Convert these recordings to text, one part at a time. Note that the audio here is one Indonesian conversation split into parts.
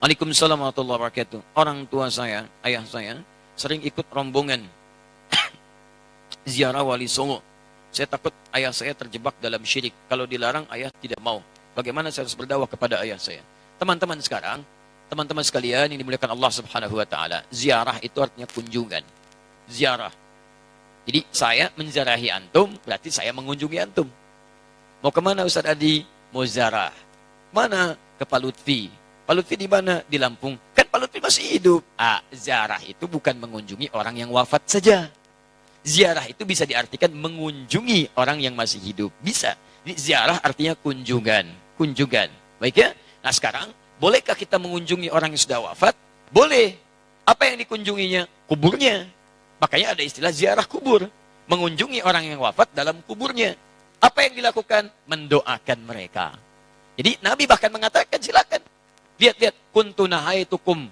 Waalaikumsalam warahmatullahi wabarakatuh. Orang tua saya, ayah saya, sering ikut rombongan ziarah Wali Songo. Saya takut ayah saya terjebak dalam syirik. Kalau dilarang, ayah tidak mau. Bagaimana saya harus berdakwah kepada ayah saya? Teman-teman sekarang, teman-teman sekalian yang dimuliakan Allah Subhanahu wa taala, ziarah itu artinya kunjungan. Ziarah. Jadi saya menziarahi antum, berarti saya mengunjungi antum. Mau kemana Ustaz Adi? Mau ziarah. Mana? Ke Pak Lutfi. Pak Lutfi di mana? Di Lampung. Kan Pak Lutfi masih hidup. Ziarah itu bukan mengunjungi orang yang wafat saja. Ziarah itu bisa diartikan mengunjungi orang yang masih hidup. Bisa. Jadi ziarah artinya kunjungan. Kunjungan. Baik ya? Nah sekarang, bolehkah kita mengunjungi orang yang sudah wafat? Boleh. Apa yang dikunjunginya? Kuburnya. Makanya ada istilah ziarah kubur. Mengunjungi orang yang wafat dalam kuburnya. Apa yang dilakukan? Mendoakan mereka. Jadi Nabi bahkan mengatakan silakan. Lihat-lihat. Kuntu nahaitukum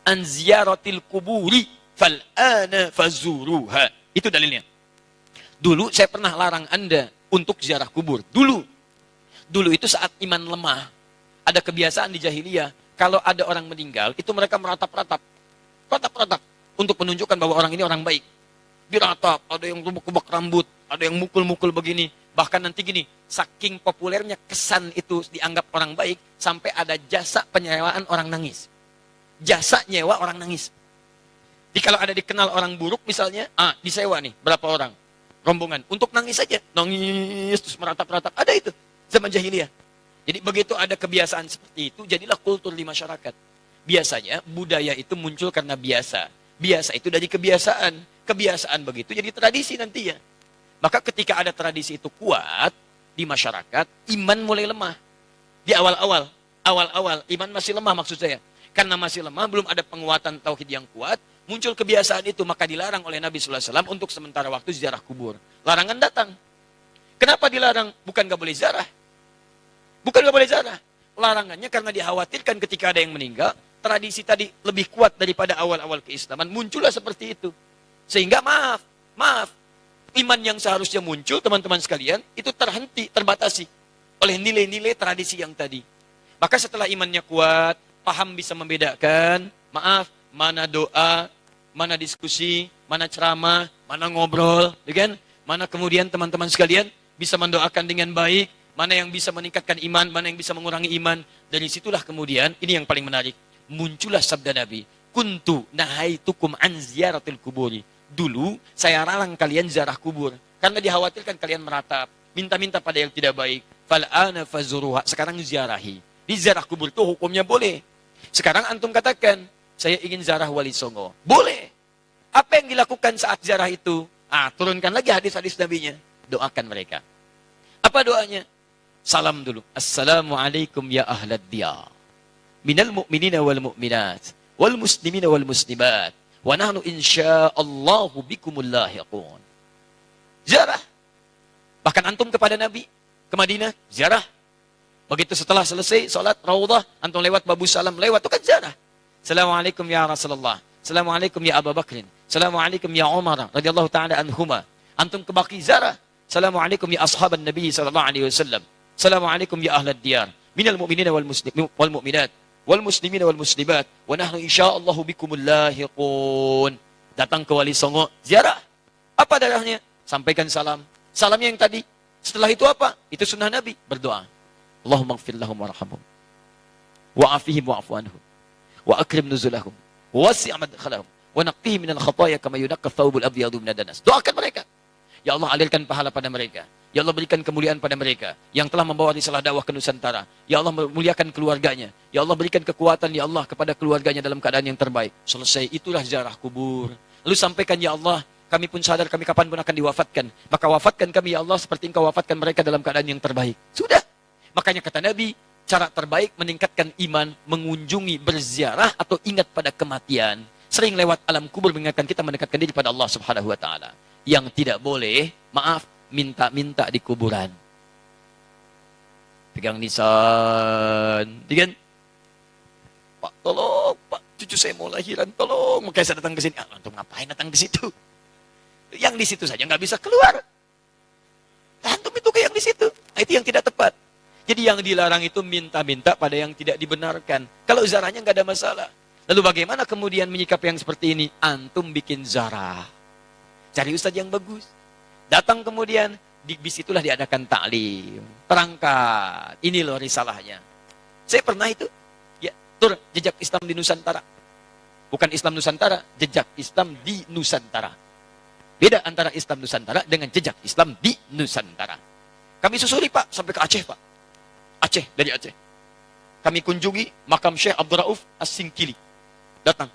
an ziyaratil kuburi fal'ana fazuruha. Itu dalilnya. Dulu saya pernah larang Anda untuk ziarah kubur. Dulu. Dulu itu saat iman lemah. Ada kebiasaan di jahiliyah. Kalau ada orang meninggal, itu mereka meratap-ratap. Ratap-ratap. Untuk menunjukkan bahwa orang ini orang baik. Diratap. Ada yang rubuk-rubuk rambut. Ada yang mukul-mukul begini. Bahkan nanti gini, saking populernya kesan itu dianggap orang baik, sampai ada jasa penyewaan orang nangis. Jasa nyewa orang nangis. Jadi kalau ada dikenal orang buruk misalnya, disewa nih, berapa orang? Rombongan. Untuk nangis saja. Nangis, terus meratap-ratap. Ada itu. Zaman jahiliyah. Jadi begitu ada kebiasaan seperti itu, jadilah kultur di masyarakat. Biasanya budaya itu muncul karena biasa. Biasa itu dari kebiasaan. Kebiasaan begitu jadi tradisi nantinya. Maka ketika ada tradisi itu kuat di masyarakat, iman mulai lemah. Di awal-awal, iman masih lemah maksud saya. Karena masih lemah, belum ada penguatan tauhid yang kuat, muncul kebiasaan itu, maka dilarang oleh Nabi SAW untuk sementara waktu ziarah kubur. Larangan datang. Kenapa dilarang? Bukan gak boleh ziarah. Bukan gak boleh ziarah. Larangannya karena dikhawatirkan ketika ada yang meninggal, tradisi tadi lebih kuat daripada awal-awal keislaman, muncullah seperti itu. Sehingga maaf, iman yang seharusnya muncul, teman-teman sekalian, itu terhenti, terbatasi oleh nilai-nilai tradisi yang tadi. Maka setelah imannya kuat, paham bisa membedakan, mana doa, mana diskusi, mana ceramah, mana ngobrol, kan? Mana kemudian teman-teman sekalian bisa mendoakan dengan baik, mana yang bisa meningkatkan iman, mana yang bisa mengurangi iman. Dari situlah kemudian, ini yang paling menarik, muncullah sabda Nabi, kuntu nahaitukum an ziyaratil kuburi. Dulu saya larang kalian ziarah kubur karena dikhawatirkan kalian meratap, minta-minta pada yang tidak baik. Fal'ana fazuruha. Sekarang ziarahi. Di ziarah kubur itu hukumnya boleh. Sekarang antum katakan, saya ingin ziarah Wali Songo. Boleh. Apa yang dilakukan saat ziarah itu? Turunkan lagi hadis-hadis nabinya. Doakan mereka. Apa doanya? Salam dulu. Assalamualaikum ya ahlad diyar. Minal mu'minina wal mu'minat. Wal muslimina wal muslimat. Wa nahnu insyaallahu bikumul lahiqun. Ziarah. Bahkan antum kepada Nabi ke Madinah, ziarah. Begitu setelah selesai salat Raudhah, antum lewat Babu Salam, lewat itu kan ziarah. Assalamualaikum ya Rasulullah. Assalamualaikum ya Abu Bakrin. Assalamualaikum ya Umar radhiyallahu taala anhuma. Antum ke Baqi ziarah. Assalamualaikum ya ashaban Nabi sallallahu alaihi wasallam. Assalamualaikum ya ahlad diyar. Minal mu'minina wal mu'minat. Wal muslimina wal muslimat wa nahnu insyaallahu bikumul lahiqun. Datang ke Wali Songo, ziarah. Apa darahnya? Sampaikan salam. Salamnya yang tadi. Setelah itu apa? Itu sunnah Nabi, berdoa. Allahumma ighfir lahum warhamhum. Wa'afihim wa'fu anhum. Wa akrim nuzulahum. Wasi' madkhalahum. Wa naqqihim minal khataaya kama yunaqqa thawbul abyadu minad danas. Doakan mereka. Ya Allah, alirkan pahala pada mereka. Ya Allah, berikan kemuliaan pada mereka yang telah membawa risalah dakwah ke Nusantara. Ya Allah, muliakan keluarganya. Ya Allah, berikan kekuatan ya Allah kepada keluarganya dalam keadaan yang terbaik. Selesai, itulah ziarah kubur. Lalu sampaikan, ya Allah, kami pun sadar kami kapan pun akan diwafatkan. Maka wafatkan kami ya Allah seperti Engkau wafatkan mereka dalam keadaan yang terbaik. Sudah. Makanya kata Nabi, cara terbaik meningkatkan iman, mengunjungi, berziarah atau ingat pada kematian. Sering lewat alam kubur mengingatkan kita mendekatkan diri pada Allah Subhanahu wa taala. Yang tidak boleh, minta-minta di kuburan. Pegang nisan. Kan? Pak, tolong, Pak, cucu saya mau lahiran, tolong. Makanya saya datang ke sini. Antum ngapain datang di situ? Yang di situ saja nggak bisa keluar. Antum itu kayak yang di situ. Itu yang tidak tepat. Jadi yang dilarang itu minta-minta pada yang tidak dibenarkan. Kalau zarahnya nggak ada masalah. Lalu bagaimana kemudian menyikapi yang seperti ini? Antum bikin zarah. Cari ustadz yang bagus. Datang kemudian, di bis itulah diadakan taklim. Terangkat. Ini loh risalahnya. Saya pernah itu. Ya, tur jejak Islam di Nusantara. Bukan Islam Nusantara, jejak Islam di Nusantara. Beda antara Islam Nusantara dengan jejak Islam di Nusantara. Kami susuri Pak, sampai ke Aceh Pak. Aceh, dari Aceh. Kami kunjungi makam Syekh Abdul Rauf As-Singkili. Datang.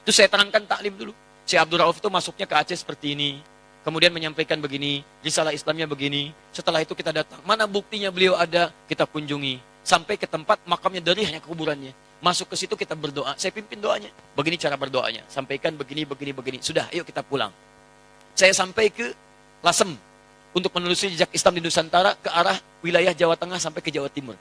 Itu saya terangkan taklim dulu. Syekh Abdul Rauf itu masuknya ke Aceh seperti ini. Kemudian menyampaikan begini, risalah Islamnya begini. Setelah itu kita datang. Mana buktinya beliau ada? Kita kunjungi. Sampai ke tempat makamnya dari hanya kuburannya. Masuk ke situ kita berdoa. Saya pimpin doanya. Begini cara berdoanya. Sampaikan begini, begini, begini. Sudah, ayo kita pulang. Saya sampai ke Lasem. Untuk menelusuri jejak Islam di Nusantara ke arah wilayah Jawa Tengah sampai ke Jawa Timur.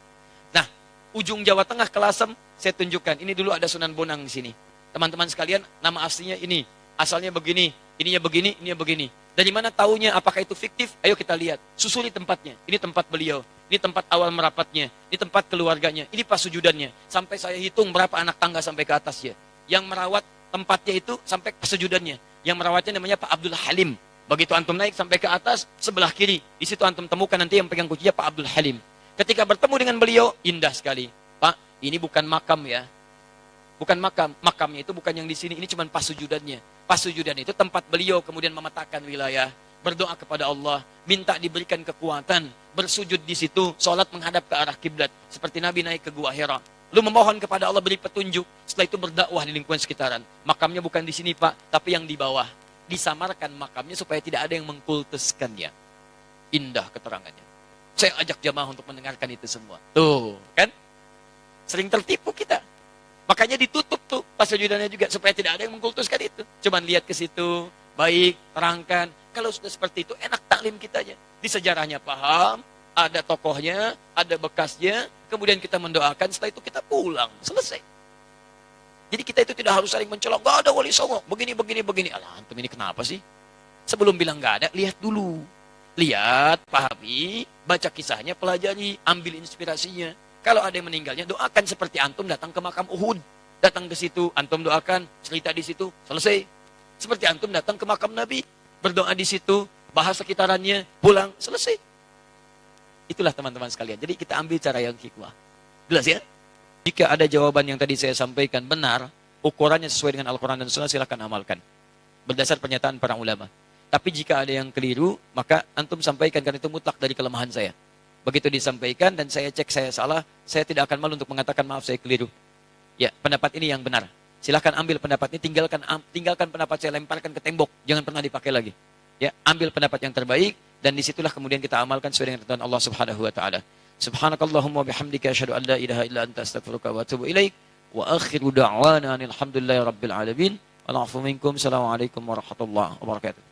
Nah, ujung Jawa Tengah ke Lasem, saya tunjukkan. Ini dulu ada Sunan Bonang di sini. Teman-teman sekalian, nama aslinya ini. Asalnya begini, ininya begini. Dari mana taunya apakah itu fiktif? Ayo kita lihat. Susuri tempatnya. Ini tempat beliau. Ini tempat awal merapatnya. Ini tempat keluarganya. Ini pas sujudannya. Sampai saya hitung berapa anak tangga sampai ke atasnya. Yang merawat tempatnya itu sampai pas sujudannya. Yang merawatnya namanya Pak Abdul Halim. Begitu antum naik sampai ke atas, sebelah kiri. Di situ antum temukan nanti yang pegang kuncinya Pak Abdul Halim. Ketika bertemu dengan beliau, indah sekali. Pak, ini bukan makam ya. Bukan makam. Makamnya itu bukan yang di sini. Ini cuma pas sujudannya. Pas sujudan itu tempat beliau kemudian memetakan wilayah. Berdoa kepada Allah. Minta diberikan kekuatan. Bersujud di situ. Sholat menghadap ke arah kiblat. Seperti Nabi naik ke Gua Hira. Lalu memohon kepada Allah beri petunjuk. Setelah itu berdakwah di lingkungan sekitaran. Makamnya bukan di sini Pak. Tapi yang di bawah. Disamarkan makamnya supaya tidak ada yang mengkultuskannya. Indah keterangannya. Saya ajak jamaah untuk mendengarkan itu semua. Tuh, kan? Sering tertipu kita. Makanya ditutup tuh pas sujudannya juga supaya tidak ada yang mengkultuskan itu. Cuman lihat ke situ, baik, terangkan. Kalau sudah seperti itu, enak taklim kita aja. Di sejarahnya paham, ada tokohnya, ada bekasnya, kemudian kita mendoakan, setelah itu kita pulang. Selesai. Jadi kita itu tidak harus saling mencolok, gak ada wali songo, begini. Alah, antum ini kenapa sih? Sebelum bilang gak ada, lihat dulu. Lihat, pahami, baca kisahnya, pelajari, ambil inspirasinya. Kalau ada yang meninggalnya, doakan seperti antum datang ke makam Uhud. Datang ke situ, antum doakan, cerita di situ, selesai. Seperti antum datang ke makam Nabi, berdoa di situ, bahas sekitarannya, pulang, selesai. Itulah teman-teman sekalian. Jadi kita ambil cara yang hikmah. Jelas ya? Jika ada jawaban yang tadi saya sampaikan benar, ukurannya sesuai dengan Al-Quran dan Sunnah, silakan amalkan. Berdasar pernyataan para ulama. Tapi jika ada yang keliru, maka antum sampaikan, karena itu mutlak dari kelemahan saya. Begitu disampaikan dan saya cek saya salah, saya tidak akan malu untuk mengatakan maaf saya keliru. Ya, pendapat ini yang benar. Silakan ambil pendapat ini, tinggalkan pendapat saya, lemparkan ke tembok, jangan pernah dipakai lagi. Ya, ambil pendapat yang terbaik dan disitulah kemudian kita amalkan sesuai dengan ketentuan Allah Subhanahu wa taala. Subhanakallahumma bihamdika asyhadu an la ilaha illa anta astaghfiruka wa atubu ilaik wa akhiru da'wana alhamdulillahi rabbil alamin. Wal 'afwu minkum. Assalamualaikum warahmatullahi wabarakatuh.